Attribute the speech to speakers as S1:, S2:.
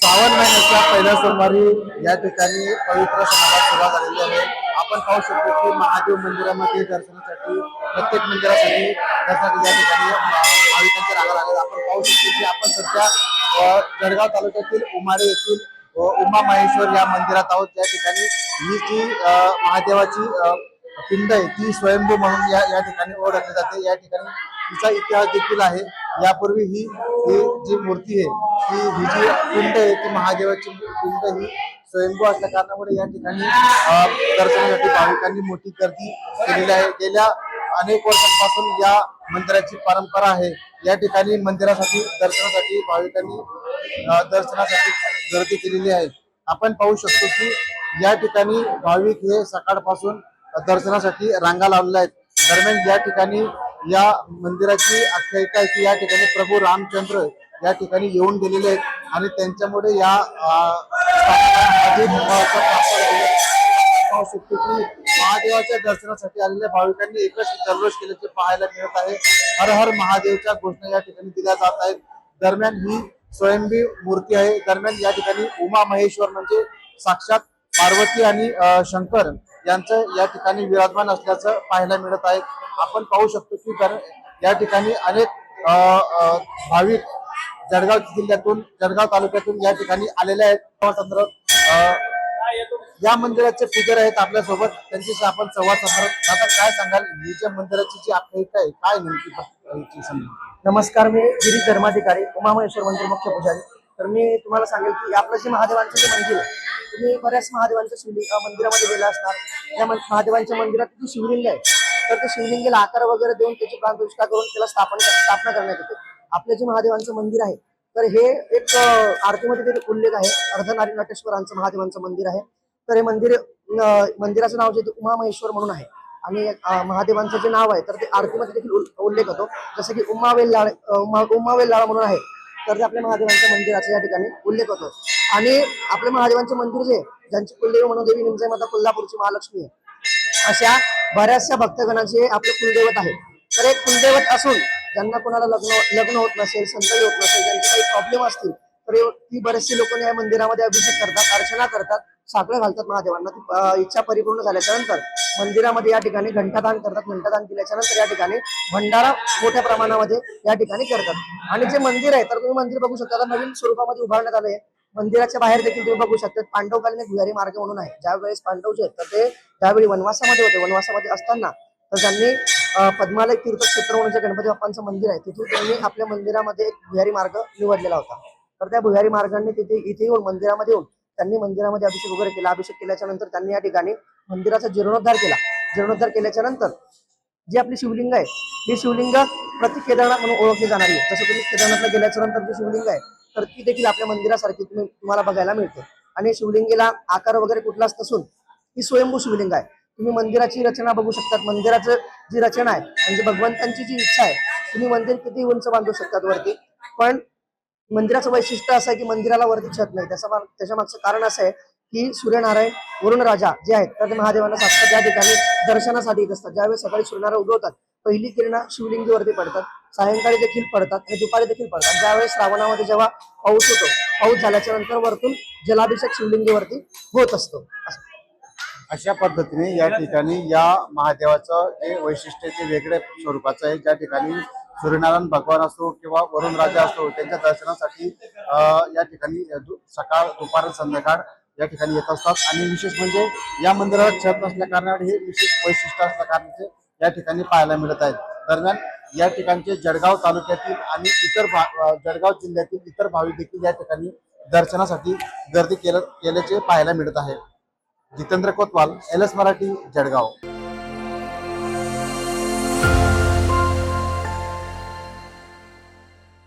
S1: श्रावण महिन्याच्या पहिल्या सोमवारी या ठिकाणी पवित्र सणाला सुरुवात झालेली आहे। आपण पाहू शकतो की महादेव मंदिरामध्ये दर्शनासाठी प्रत्येक मंदिरासाठी दर्शनासाठी या ठिकाणी भाविकांचे रांगा लागले। आपण पाहू शकतो की आपण सध्या जळगाव तालुक्यातील उमारे येथील उमा महेश्वर या मंदिरात आहोत। त्या ठिकाणी ही जी महादेवाची पिंड आहे ती स्वयंभू म्हणून या ठिकाणी ओळखली जाते। या ठिकाणी तिचा इतिहास देखील आहे। यापूर्वी ही जी मूर्ती आहे ही जी पिंड आहे ती महादेवाची पिंड ही स्वयंभू असल्या कारणामुळे या ठिकाणी दर्शनासाठी भाविकांनी मोठी गर्दी केलेली आहे। गेल्या अनेक वर्षांपासून या मंदिराची परंपरा आहे। या ठिकाणी मंदिरासाठी दर्शनासाठी भाविकांनी दर्शनासाठी गर्दी केलेली आहे। आपण पाहू शकतो की या ठिकाणी भाविक हे सकाळपासून दर्शनासाठी रांगा लावलेल्या आहेत। दरम्यान या ठिकाणी या मंदिराची आख्यायिका आहे की या ठिकाणी प्रभू रामचंद्र या ठिकाणी येऊन गेलेले आहेत आणि त्यांच्यामुळे या पाहू शकतो की महादेवाच्या दर्शनासाठी आलेल्या भाविकांनी एकच जल्लोष केल्याचे पाहायला मिळत आहे। हर हर महादेवच्या घोषणा या ठिकाणी दिल्या जात आहेत। दरम्यान ही स्वयंभी मूर्ती आहे। दरम्यान या ठिकाणी उमा महेश्वर म्हणजे साक्षात पार्वती आणि शंकर यांचं या ठिकाणी विराजमान असल्याचं पाहायला मिळत आहे। आपण पाहू शकतो की या ठिकाणी अनेक भाविक जळगाव जिल्ह्यातून जळगाव तालुक्यातून या ठिकाणी आलेले आहेत। या मंदिराचे पुजारी आहेत आपल्यासोबत, त्यांच्याशी आपण संवाद साधणार। आता काय सांगाल ही ज्या मंदिराची जी आख्यायिका आहे काय नेमकी?
S2: नमस्कार, मी गिरीश धर्माधिकारी उमामहेश्वर मंदिर मुख्य पुजारी। तर मी तुम्हाला सांगेल की आपलं जे महादेवांचं जे मंदिर आहे, तुम्ही बऱ्याच महादेवांच्या मंदिरामध्ये गेला असणार। या महादेवांच्या मंदिरात जी शिवलिंग आहे तर ते शिवलिंगाला आकार वगैरे देऊन त्याची प्राणप्रतिष्ठा करून त्याला स्थापना करण्यात येते। आपलं जे महादेवांचं मंदिर आहे तर हे एक आरतीमध्ये देखील उल्लेख आहे, अर्धनारी नटेश्वरांचं महादेवांचं मंदिर आहे। तर हे मंदिराचं नाव जे उमामहेश्वर म्हणून आहे आणि महादेवांचं जे नाव आहे तर ते आरतीमध्ये देखील उल्लेख होतो, जसं की उमावेल्लाळ म्हणून आहे तर ते आपल्या महादेवांच्या मंदिराचा या ठिकाणी उल्लेख होतो। आणि आपल्या महादेवांचे मंदिर जे ज्यांची कुलदेवी म्हणून देवी निमजय माता कोल्हापूरची महालक्ष्मी आहे, अशा बऱ्याचशा भक्तगणाचे आपले कुलदैवत आहे। तर एक कुलदैवत असून ज्यांना कोणाला लग्न होत नसेल, संतती होत नसेल, ज्यांचे काही प्रॉब्लेम असतील तर ती बरेचसे लोक या मंदिरामध्ये अभिषेक करतात, अर्चना करतात, साखळे घालतात महादेवांना। ती इच्छा परिपूर्ण झाल्याच्या नंतर मंदिरामध्ये या ठिकाणी घंटादान करतात। घंटादान केल्याच्या नंतर या ठिकाणी भंडारा मोठ्या प्रमाणामध्ये या ठिकाणी करतात। आणि जे मंदिर आहे तर तुम्ही मंदिर बघू शकता, नवीन स्वरूपामध्ये उभारण्यात आले आहे। मंदिराच्या बाहेर देखील तुम्ही बघू शकता पांडवकालीन एक भुयारी मार्ग म्हणून आहे। ज्या वेळेस पांडव जे आहेत तर ते त्यावेळी वनवासामध्ये होते, वनवासामध्ये असताना तर त्यांनी पद्मालय तीर्थक्षेत्र म्हणून जे गणपती बाप्पांचं मंदिर आहे तिथून त्यांनी आपल्या मंदिरामध्ये एक भुयारी मार्ग निवडलेला होता। तर त्या भुयारी मार्गाने इथे येऊन मंदिरामध्ये येऊन त्यांनी मंदिरामध्ये अभिषेक वगैरे केला। अभिषेक केल्याच्या नंतर त्यांनी या ठिकाणी मंदिराचा जीर्णोद्धार केला। जीर्णोद्धार केल्याच्या नंतर जी आपली शिवलिंग आहे ही शिवलिंग प्रति केदारनाथ म्हणून ओळखली जाणार आहे। जसं तुम्ही केदारनाथला गेल्याच्या नंतर जी शिवलिंग आहे तर ती देखील आपल्या मंदिरासारखी तुम्हाला बघायला मिळते। आणि शिवलिंगीला आकार वगैरे कुठलाच नसून ही स्वयंभू शिवलिंग आहे। तुम्ही मंदिराची रचना बघू शकतात। मंदिराचं जी रचना आहे म्हणजे भगवंतांची जी इच्छा आहे, तुम्ही मंदिर किती उंच बांधू शकतात वरती, पण मंदिराचं वैशिष्ट्य असं आहे की मंदिराला वरती छत नाही। त्याच्या मागचं कारण असं आहे की सूर्यनारायण वरुण राजा जे आहेत तर ते महादेवांना साक्षात या ठिकाणी दर्शनासाठी येत असतात। ज्यावेळेस सकाळी सूर्यनारायण उगवतात पहिली किरणं शिवलिंगीवरती पडतात, सायंकाळी देखील पडतात आणि दुपारी देखील पडतात। ज्यावेळेस श्रावणामध्ये जेव्हा पाऊस होतो, पाऊस झाल्याच्या नंतर वरतून जलाभिषेक शिवलिंगीवरती होत असतो।
S1: अशा पद्धतीने या ठिकाणी या महादेवाचं जे वैशिष्ट्य ते वेगळ्या स्वरूपाचं आहे। ज्या ठिकाणी सूर्यनारायण भगवान असो किंवा वरुण राजा असो त्यांच्या दर्शनासाठी या ठिकाणी सकाळ दुपार संध्याकाळ या ठिकाणी येत असतात। आणि विशेष म्हणजे या मंदिराला छत नसल्या कारणाने हे विशेष वैशिष्ट्य असल्या कारणाचे या ठिकाणी पाहायला मिळत आहेत। दरम्यान या ठिकाणचे जळगाव तालुक्यातील आणि इतर जळगाव जिल्ह्यातील इतर भाविक देखील या ठिकाणी दर्शनासाठी गर्दी केल्याचे पाहायला मिळत आहे। जितेंद्र कोतवाल, LS मराठी, जळगाव।